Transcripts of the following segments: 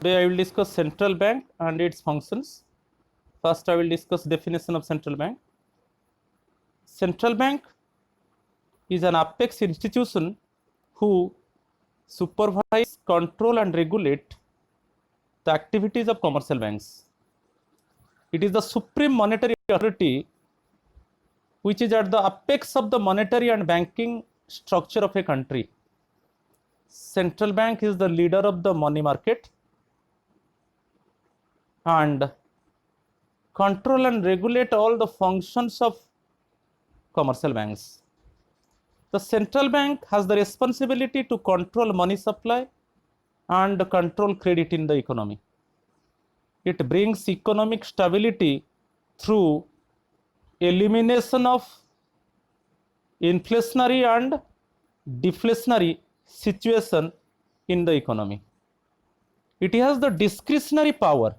Today I will discuss central bank and its functions. First I will discuss definition of central bank. Central bank is an apex institution who supervise, control and regulate the activities of commercial banks. It is the supreme monetary authority which is at the apex of the monetary and banking structure of a country. Central bank is the leader of the money market and control and regulate all the functions of commercial banks. The central bank has the responsibility to control money supply and control credit in the economy. It brings economic stability through elimination of inflationary and deflationary situation in the economy. It has the discretionary power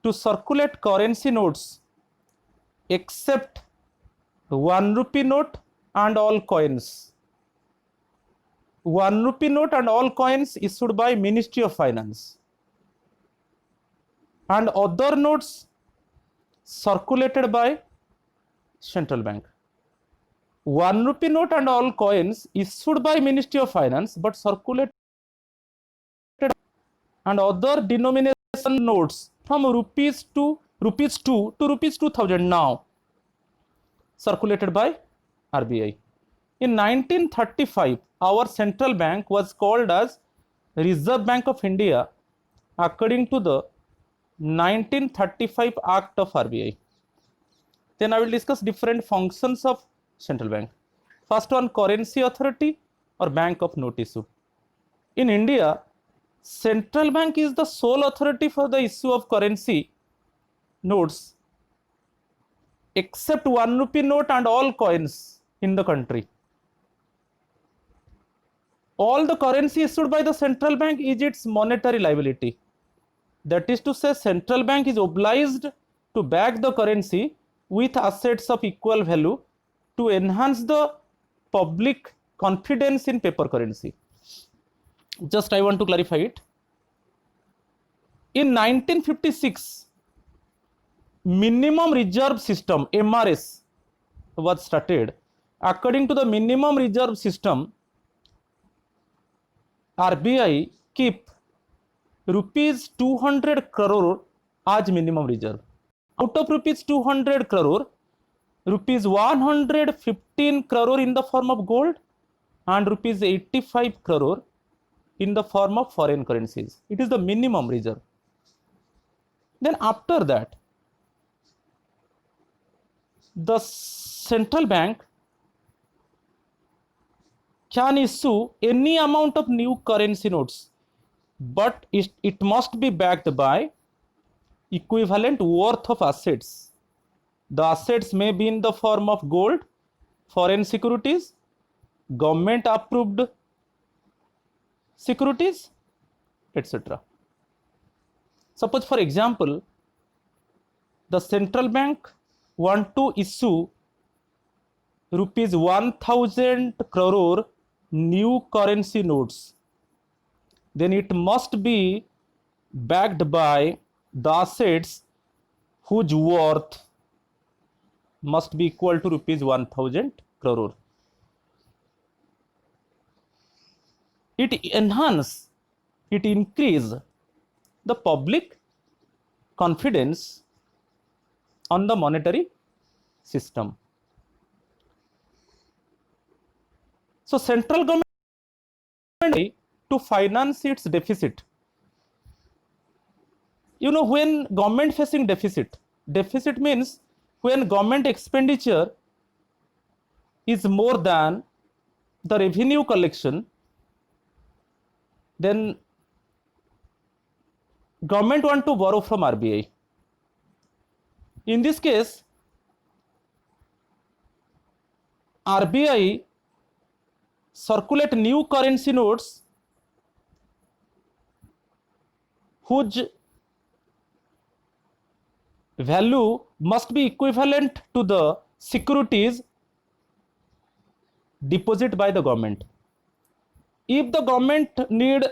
to circulate currency notes except 1 rupee note and all coins. 1 rupee note and all coins issued by Ministry of Finance, and other notes circulated by central bank. 1 rupee note and all coins issued by Ministry of Finance but circulated, and other denomination notes from rupees 2 to rupees 2000 now circulated by RBI. In 1935, our central bank was called as Reserve Bank of India according to the 1935 Act of RBI. Then I will discuss different functions of central bank. First one, currency authority or bank of note issue. In India, central bank is the sole authority for the issue of currency notes except 1 rupee note and all coins in the country. All the currency issued by the central bank is its monetary liability. That is to say, central bank is obliged to back the currency with assets of equal value to enhance the public confidence in paper currency. Just I want to clarify it. In 1956, minimum reserve system MRS was started. According to the minimum reserve system, RBI keep rupees 200 crore as minimum reserve. Out of rupees 200 crore, rupees 115 crore in the form of gold and rupees 85 crore in the form of foreign currencies. It is the minimum reserve. Then after that, the central bank can issue any amount of new currency notes, but it must be backed by equivalent worth of assets. The assets may be in the form of gold, foreign securities, government approved securities, etc. Suppose, for example, the central bank want to issue rupees 1000 crore new currency notes, then it must be backed by the assets whose worth must be equal to rupees 1000 crore. It increase the public confidence on the monetary system. So central government to finance its deficit. You know, when government facing deficit means when government expenditure is more than the revenue collection, then government want to borrow from RBI. In this case, RBI circulate new currency notes whose value must be equivalent to the securities deposited by the government. If the government need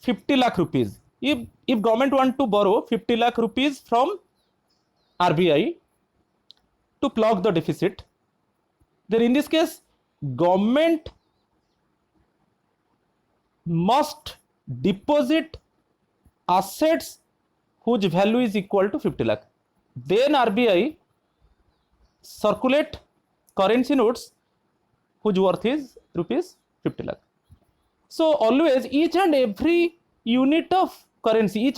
50 lakh rupees. If government want to borrow 50 lakh rupees from RBI to plug the deficit, then in this case government must deposit assets whose value is equal to 50 lakh. Then RBI circulate currency notes whose worth is rupees 50 lakh. So always each and every unit of currency,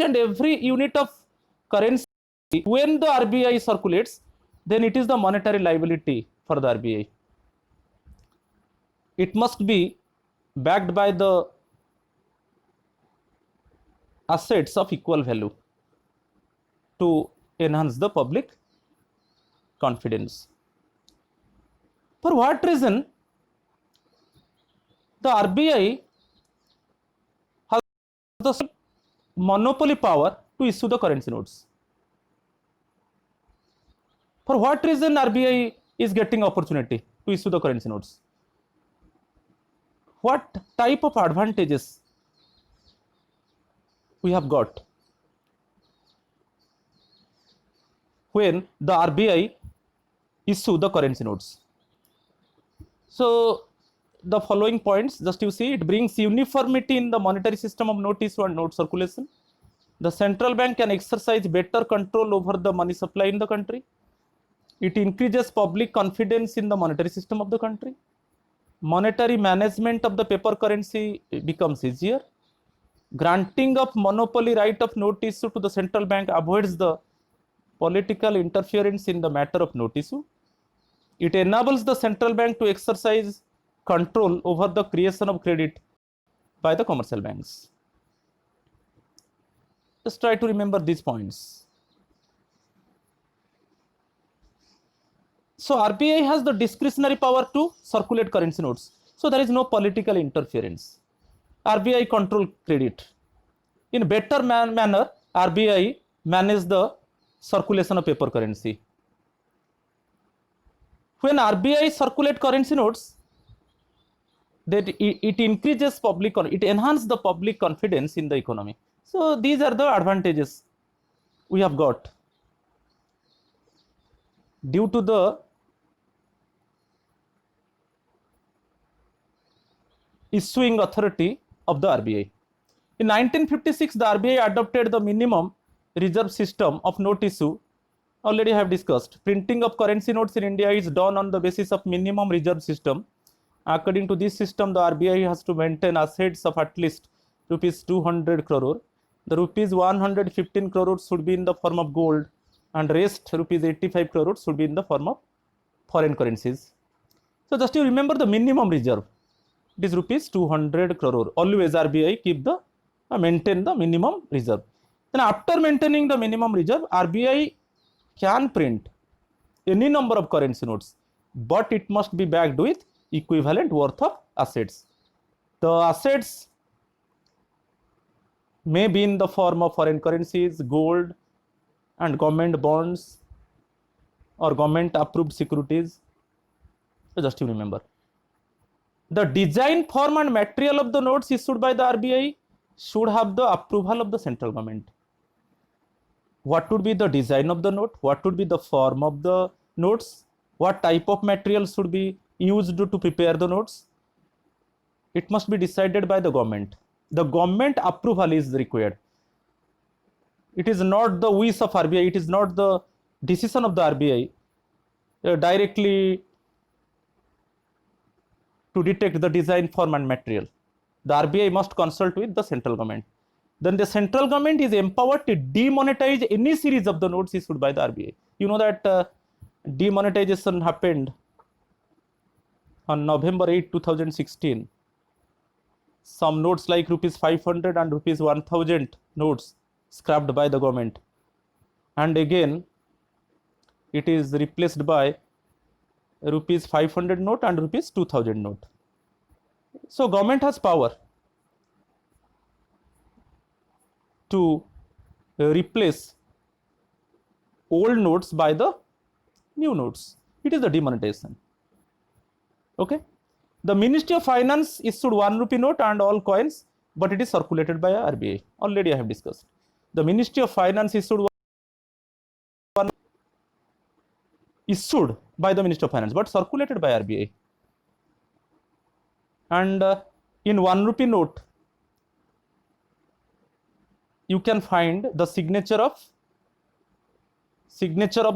when the RBI circulates, then it is the monetary liability for the RBI. It must be backed by the assets of equal value to enhance the public confidence. For what reason the RBI has the monopoly power to issue the currency notes? For what reason RBI is getting opportunity to issue the currency notes? What type of advantages we have got when the RBI issue the currency notes? So the following points, just you see, it brings uniformity in the monetary system of note issue and note circulation. The central bank can exercise better control over the money supply in the country. It increases public confidence in the monetary system of the country. Monetary management of the paper currency becomes easier. Granting of monopoly right of note issue to the central bank avoids the political interference in the matter of note issue. It enables the central bank to exercise control over the creation of credit by the commercial banks. Just try to remember these points. So RBI has the discretionary power to circulate currency notes. So there is no political interference. RBI control credit. In better manner, RBI manage the circulation of paper currency. When RBI circulate currency notes, that it increases it enhances the public confidence in the economy. So these are the advantages we have got due to the issuing authority of the RBI. In 1956, the RBI adopted the minimum reserve system of note issue. Already I have discussed. Printing of currency notes in India is done on the basis of minimum reserve system. According to this system, the RBI has to maintain assets of at least rupees 200 crore. The rupees 115 crore should be in the form of gold, and rest rupees 85 crore should be in the form of foreign currencies. So just you remember the minimum reserve. It is rupees 200 crore. Always RBI keep the maintain the minimum reserve. Then after maintaining the minimum reserve, RBI can print any number of currency notes, but it must be backed with equivalent worth of assets. The assets may be in the form of foreign currencies, gold, and government bonds or government approved securities. So just you remember. The design, form and material of the notes issued by the RBI should have the approval of the central government. What would be the design of the note? What would be the form of the notes? What type of material should be used to prepare the notes? It must be decided by the government. The government approval is required. It is not the wish of RBI. It is not the decision of the RBI directly to detect the design, form and material. The RBI must consult with the central government. Then the central government is empowered to demonetize any series of the notes issued by the RBI. You know that demonetization happened on November 8, 2016. Some notes like rupees 500 and rupees 1000 notes scrapped by the government. And again, it is replaced by rupees 500 note and rupees 2000 note. So government has power to replace old notes by the new notes. It is the demonetization. Okay. The Ministry of Finance issued 1 rupee note and all coins but it is circulated by RBI. Already I have discussed. The Ministry of Finance issued by the Ministry of Finance, but circulated by RBI. And in 1 rupee note, you can find the signature of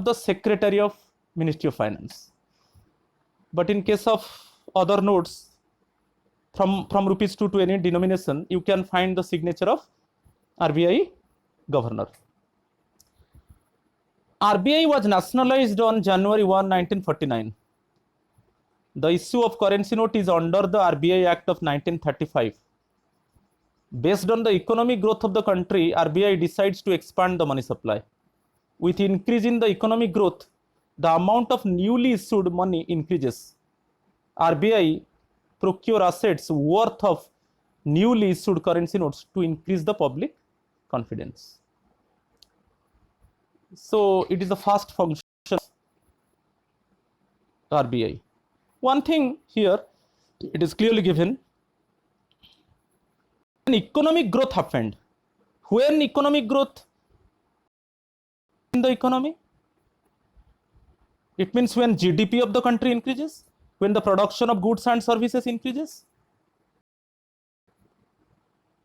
the Secretary of Ministry of Finance. But in case of other notes from rupees 2 to any denomination, you can find the signature of RBI Governor. RBI was nationalized on January 1, 1949. The issue of currency note is under the RBI Act of 1935. Based on the economic growth of the country, RBI decides to expand the money supply. With increase in the economic growth, the amount of newly issued money increases. RBI procure assets worth of newly issued currency notes to increase the public confidence. So it is the first function of RBI. One thing here, it is clearly given. When economic growth happened, when economic growth in the economy, it means when GDP of the country increases, when the production of goods and services increases.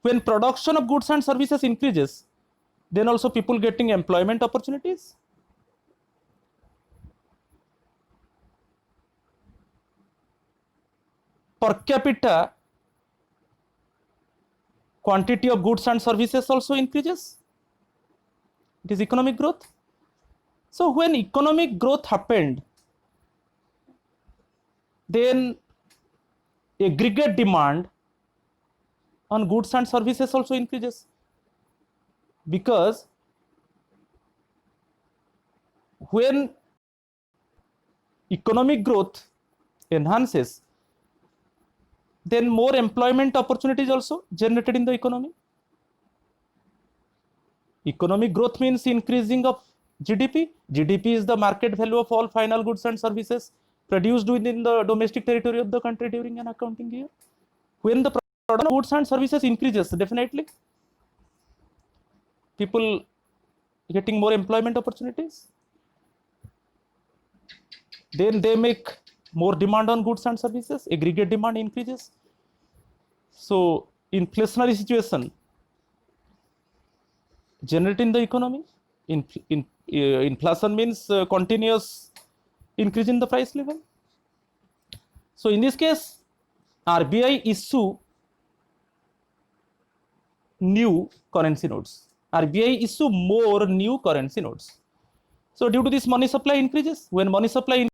When production of goods and services increases, then also people getting employment opportunities. Per capita quantity of goods and services also increases. It is economic growth. So when economic growth happened, then aggregate demand on goods and services also increases, because when economic growth enhances, then more employment opportunities also generated in the economy. Economic growth means increasing of GDP. GDP is the market value of all final goods and services produced within the domestic territory of the country during an accounting year. When the production of goods and services increases, definitely people getting more employment opportunities. Then they make more demand on goods and services, aggregate demand increases. So inflationary situation generate in the economy. Inflation means continuous increase in the price level. So in this case, RBI issue new currency notes. RBI issue more new currency notes. So due to this, money supply increases. When money supply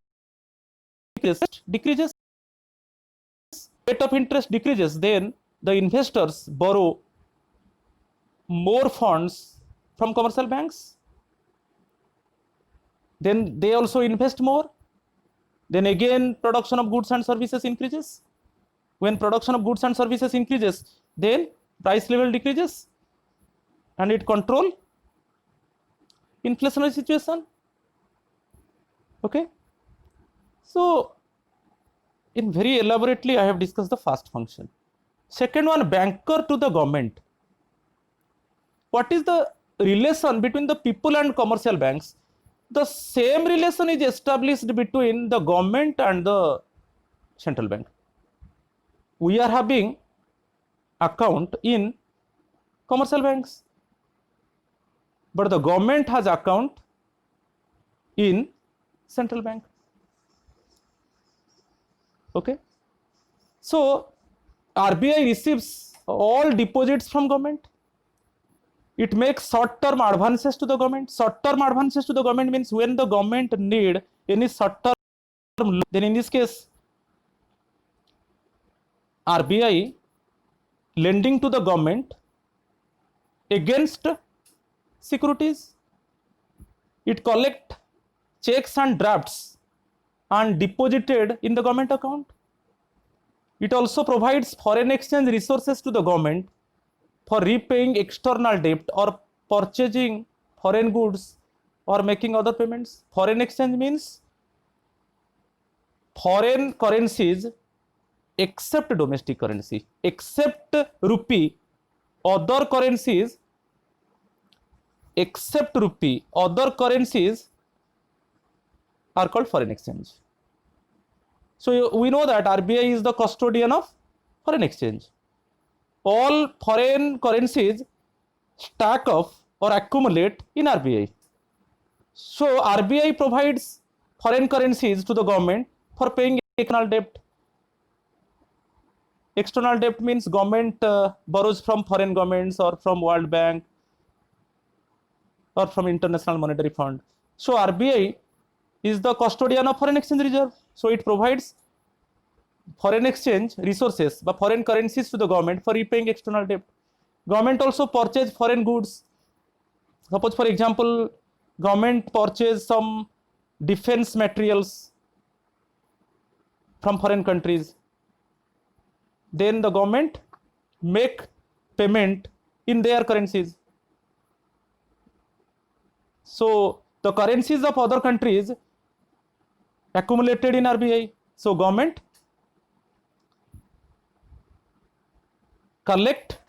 decreases, rate of interest decreases, then the investors borrow more funds from commercial banks. Then they also invest more. Then again, production of goods and services increases. When production of goods and services increases, then price level decreases, and it control inflationary situation. Okay. So in very elaborately, I have discussed the first function. Second one, banker to the government. What is the relation between the people and commercial banks? The same relation is established between the government and the central bank. We are having account in commercial banks, but the government has account in central bank. Okay. So RBI receives all deposits from government. It makes short-term advances to the government. Short-term advances to the government means when the government need any short-term loan, then in this case, RBI lending to the government against securities. It collect checks and drafts and deposited in the government account. It also provides foreign exchange resources to the government for repaying external debt or purchasing foreign goods or making other payments. Foreign exchange means foreign currencies except domestic currency, except rupee, other currencies except rupee, other currencies are called foreign exchange. So we know that RBI is the custodian of foreign exchange. All foreign currencies stack up or accumulate in RBI. So RBI provides foreign currencies to the government for paying external debt. External debt means government borrows from foreign governments or from World Bank or from International Monetary Fund. So RBI is the custodian of foreign exchange reserve. So it provides foreign exchange resources but foreign currencies to the government for repaying external debt. Government also purchase foreign goods. Suppose for example, government purchase some defense materials from foreign countries. Then the government make payment in their currencies. So the currencies of other countries accumulated in RBI. So government collect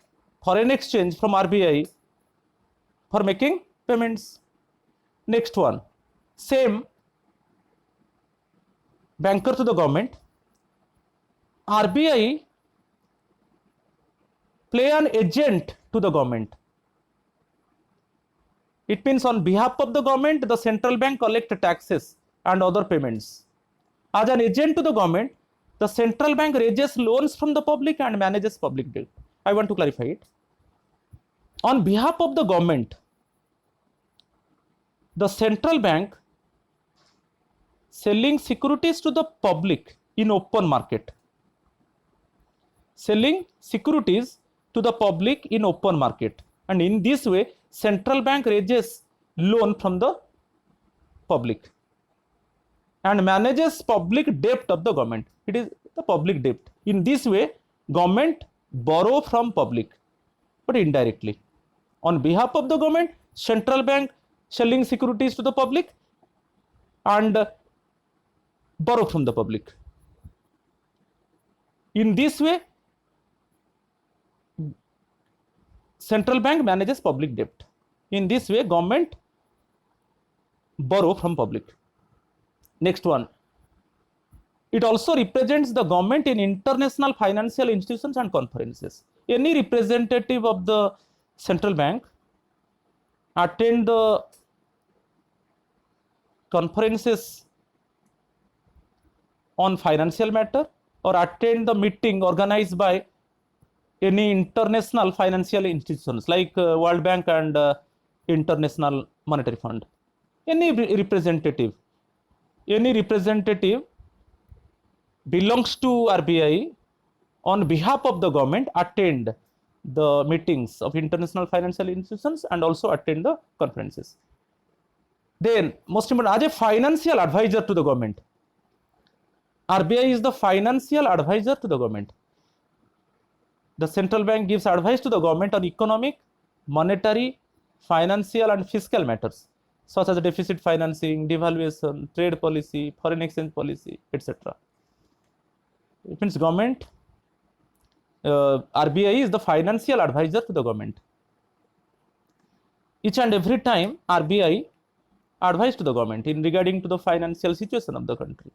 foreign exchange from RBI for making payments. Next one, same banker to the government. RBI play an agent to the government. It means on behalf of the government, the central bank collect taxes and other payments. As an agent to the government, the central bank raises loans from the public and manages public debt. I want to clarify it. On behalf of the government, the central bank selling securities to the public in open market. Selling securities to the public in open market. And in this way, central bank raises loan from the public and manages public debt of the government. It is the public debt. In this way, government borrow from public, but indirectly. On behalf of the government, central bank selling securities to the public and borrow from the public. In this way, central bank manages public debt. In this way, government borrow from public. Next one, it also represents the government in international financial institutions and conferences. Any representative of the central bank attend the conferences on financial matter or attend the meeting organized by any international financial institutions like World Bank and International Monetary Fund. Any representative belongs to RBI on behalf of the government attend the meetings of international financial institutions and also attend the conferences. Then most important, as a financial advisor to the government, RBI is the financial advisor to the government. The central bank gives advice to the government on economic, monetary, financial and fiscal matters such as deficit financing, devaluation, trade policy, foreign exchange policy, etc. It means government, RBI is the financial advisor to the government. Each and every time RBI advise to the government in regarding to the financial situation of the country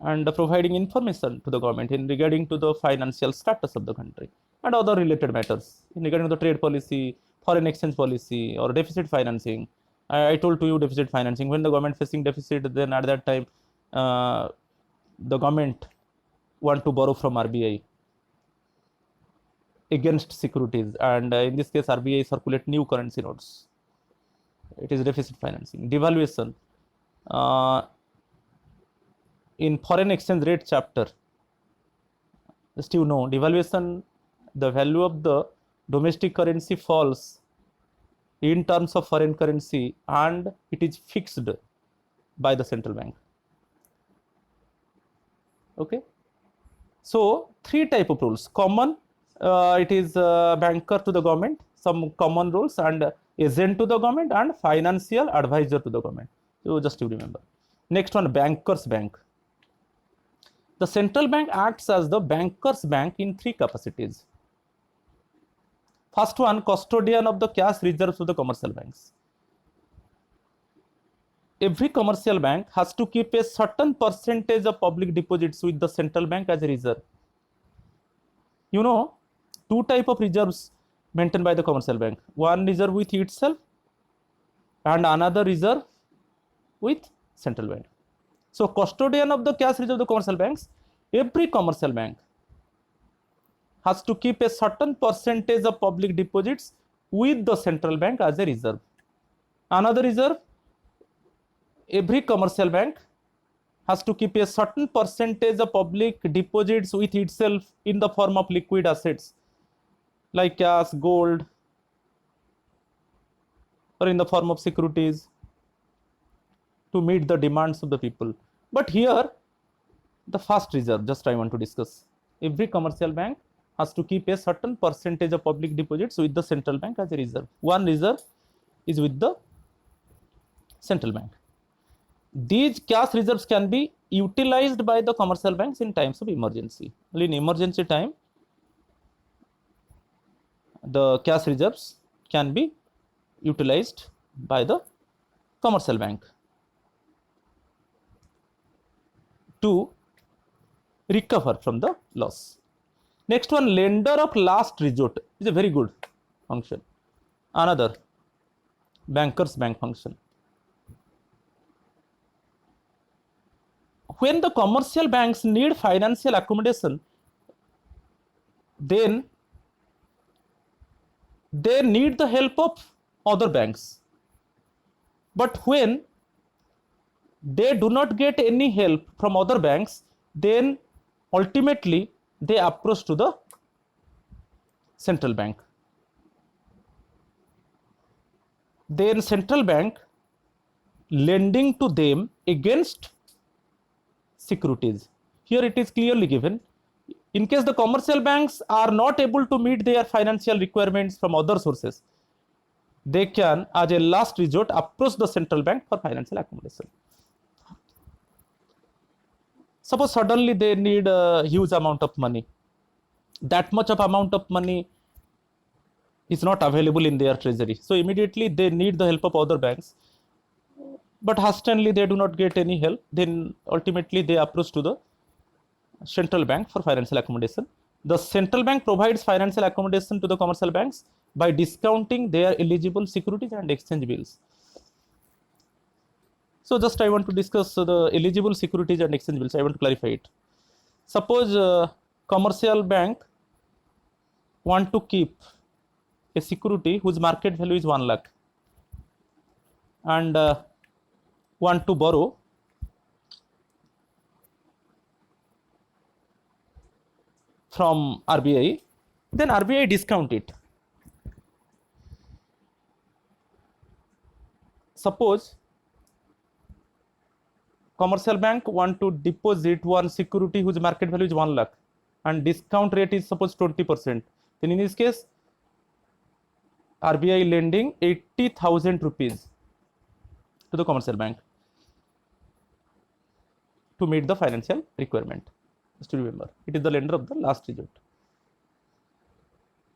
and providing information to the government in regarding to the financial status of the country and other related matters in regarding to the trade policy, foreign exchange policy or deficit financing. I told to you deficit financing, when the government facing deficit, then at that time the government want to borrow from RBI against securities, and in this case RBI circulate new currency notes. It is deficit financing. Devaluation, in foreign exchange rate chapter, just you know, devaluation, the value of the domestic currency falls in terms of foreign currency and it is fixed by the central bank. Okay, so three type of rules. Common, it is banker to the government, some common rules, and agent to the government and financial advisor to the government. So just you remember. Next one, bankers bank. The central bank acts as the bankers bank in three capacities. First one, custodian of the cash reserves of the commercial banks. Every commercial bank has to keep a certain percentage of public deposits with the central bank as a reserve. You know, two type of reserves maintained by the commercial bank. One reserve with itself and another reserve with central bank. So custodian of the cash reserve of the commercial banks, every commercial bank has to keep a certain percentage of public deposits with the central bank as a reserve. Another reserve, every commercial bank has to keep a certain percentage of public deposits with itself in the form of liquid assets like cash, gold, or in the form of securities to meet the demands of the people. But here, the first reserve, just I want to discuss. Every commercial bank has to keep a certain percentage of public deposits with the central bank as a reserve. One reserve is with the central bank. These cash reserves can be utilized by the commercial banks in times of emergency. In emergency time, the cash reserves can be utilized by the commercial bank to recover from the loss. Next one, lender of last resort is a very good function. Another, bankers bank function. When the commercial banks need financial accommodation, then they need the help of other banks. But when they do not get any help from other banks, then ultimately they approach to the central bank. Then central bank lending to them against securities. Here it is clearly given. In case the commercial banks are not able to meet their financial requirements from other sources, they can, as a last resort, approach the central bank for financial accommodation. Suppose suddenly they need a huge amount of money. That much of amount of money is not available in their treasury. So immediately they need the help of other banks. But hastily they do not get any help. Then ultimately they approach to the central bank for financial accommodation. The central bank provides financial accommodation to the commercial banks by discounting their eligible securities and exchange bills. So just I want to discuss the eligible securities and exchange bills. I want to clarify it. Suppose commercial bank want to keep a security whose market value is 1 lakh and want to borrow from RBI, then RBI discount it. Suppose commercial bank want to deposit one security whose market value is 1 lakh and discount rate is suppose 20%. Then in this case, RBI lending 80,000 rupees to the commercial bank to meet the financial requirement. Just to remember, it is the lender of the last resort.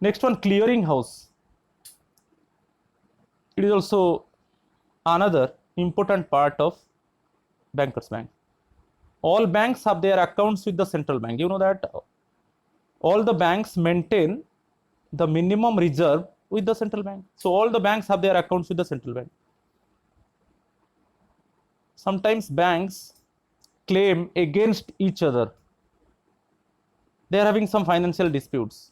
Next one, clearing house. It is also another important part of bankers bank. All banks have their accounts with the central bank. You know that all the banks maintain the minimum reserve with the central bank. So all the banks have their accounts with the central bank. Sometimes banks claim against each other. They are having some financial disputes.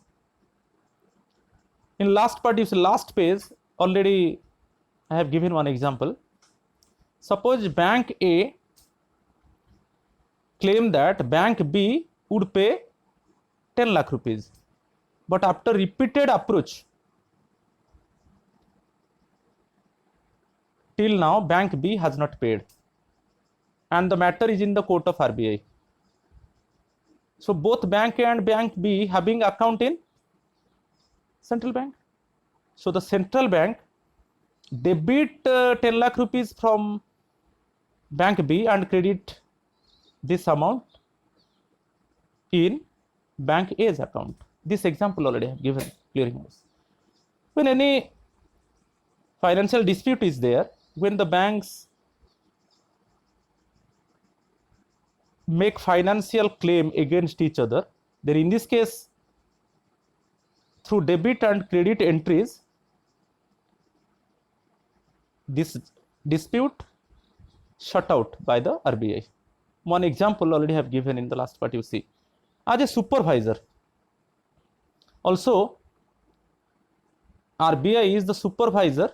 In last part, you see last page, already I have given one example. Suppose bank A claim that bank B would pay 10 lakh rupees. But after repeated approach, till now bank B has not paid. And the matter is in the court of RBI. So both bank A and bank B having account in central bank. So the central bank debit 10 lakh rupees from bank B and credit this amount in bank A's account. This example already I have given clearing house. When any financial dispute is there, when the banks make financial claim against each other, then in this case, through debit and credit entries, this dispute shut out by the RBI. One example already have given in the last part you see. As a supervisor, also RBI is the supervisor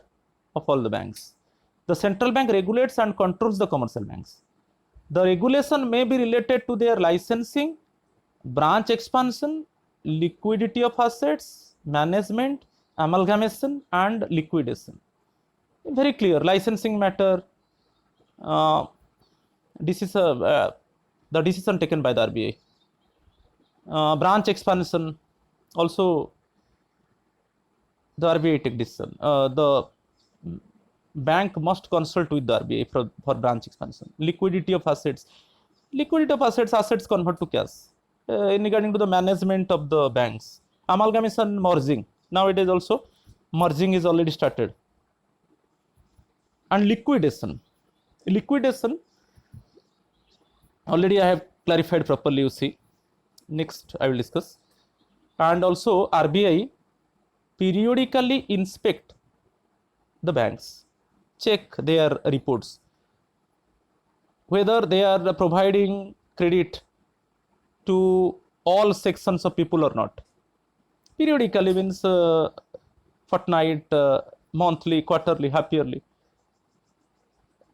of all the banks. The central bank regulates and controls the commercial banks. The regulation may be related to their licensing, branch expansion, liquidity of assets, management, amalgamation, and liquidation. Very clear. Licensing matter, this is the decision taken by the RBI. Branch expansion, also the RBI take decision. The bank must consult with the RBI for branch expansion. Liquidity of assets, assets convert to cash. In regarding to the management of the banks, amalgamation, merging. Nowadays also merging is already started. And liquidation, already I have clarified properly, you see. Next I will discuss. And also RBI periodically inspect the banks, check their reports, whether they are providing credit to all sections of people or not. Periodically means fortnight, monthly, quarterly, half yearly.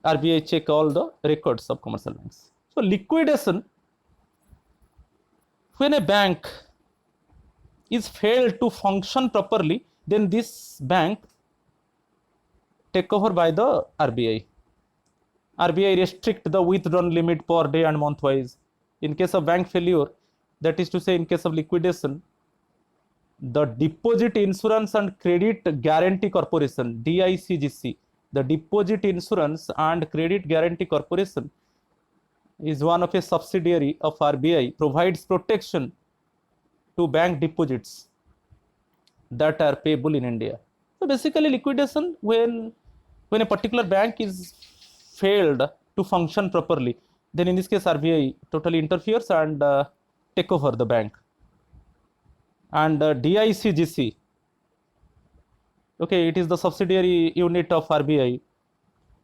RBI check all the records of commercial banks. So liquidation, when a bank is failed to function properly, then this bank take over by the RBI. RBI restrict the withdrawn limit per day and month wise. In case of bank failure, that is to say in case of liquidation, the Deposit Insurance and Credit Guarantee Corporation, DICGC, the Deposit Insurance and Credit Guarantee Corporation is one of a subsidiary of RBI, provides protection to bank deposits that are payable in India. So basically liquidation, when a particular bank is failed to function properly, then in this case RBI totally interferes and take over the bank. And DICGC, okay, it is the subsidiary unit of RBI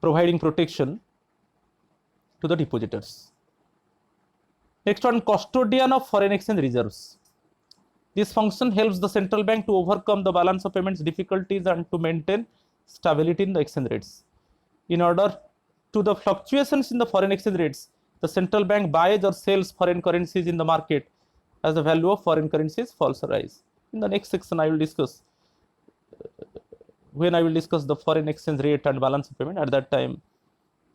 providing protection to the depositors. Next one, custodian of foreign exchange reserves. This function helps the central bank to overcome the balance of payments difficulties and to maintain stability in the exchange rates. In order to the fluctuations in the foreign exchange rates, the central bank buys or sells foreign currencies in the market as the value of foreign currencies falls or rise. In the next section, I will discuss, when I will discuss the foreign exchange rate and balance of payment. At that time,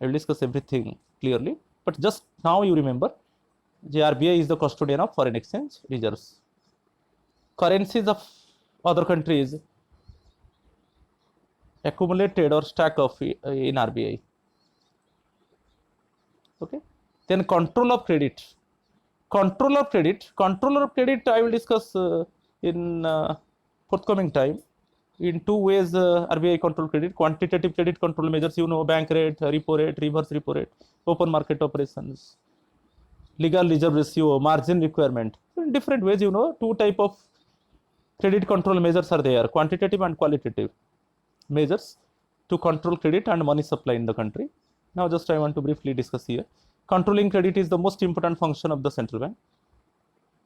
I will discuss everything clearly. But just now you remember, the RBI is the custodian of foreign exchange reserves. Currencies of other countries accumulated or stack of in RBI. Okay. Then control of credit. Control of credit I will discuss in forthcoming time. In two ways RBI control credit. Quantitative credit control measures, you know, bank rate, repo rate, reverse repo rate, open market operations, legal reserve ratio, margin requirement. In different ways, you know, two type of credit control measures are there, quantitative and qualitative measures to control credit and money supply in the country. Now just I want to briefly discuss here. Controlling credit is the most important function of the central bank.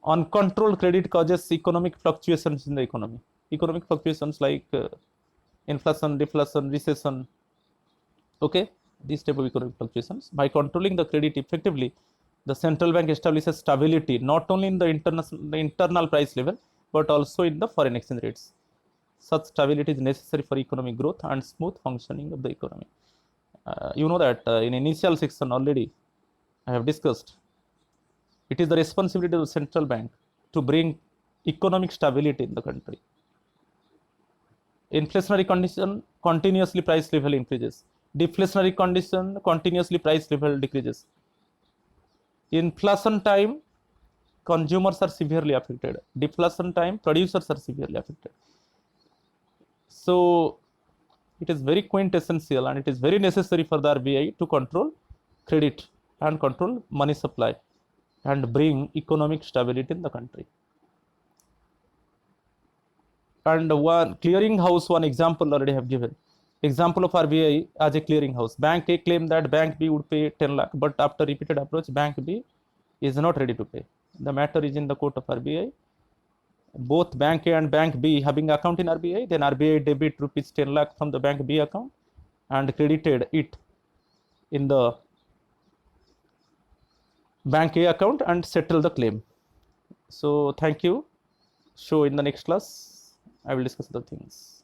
Uncontrolled credit causes economic fluctuations in the economy. Economic fluctuations like inflation, deflation, recession. Okay, these type of economic fluctuations. By controlling the credit effectively, the central bank establishes stability not only in the internal price level but also in the foreign exchange rates. Such stability is necessary for economic growth and smooth functioning of the economy. You know that in initial section already I have discussed, it is the responsibility of the central bank to bring economic stability in the country. Inflationary condition, continuously price level increases. Deflationary condition, continuously price level decreases. Inflation time, consumers are severely affected. Deflation time, producers are severely affected. So it is very quintessential and it is very necessary for the RBI to control credit and control money supply and bring economic stability in the country. And one clearinghouse, one example already have given. Example of RBI as a clearinghouse. Bank A claimed that Bank B would pay 10 lakh, but after repeated approach, Bank B is not ready to pay. The matter is in the court of RBI. Both Bank A and Bank B having account in RBI, then RBI debit rupees 10 lakh from the Bank B account and credited it in the Bank A account and settle the claim. So thank you. So in the next class, I will discuss the things.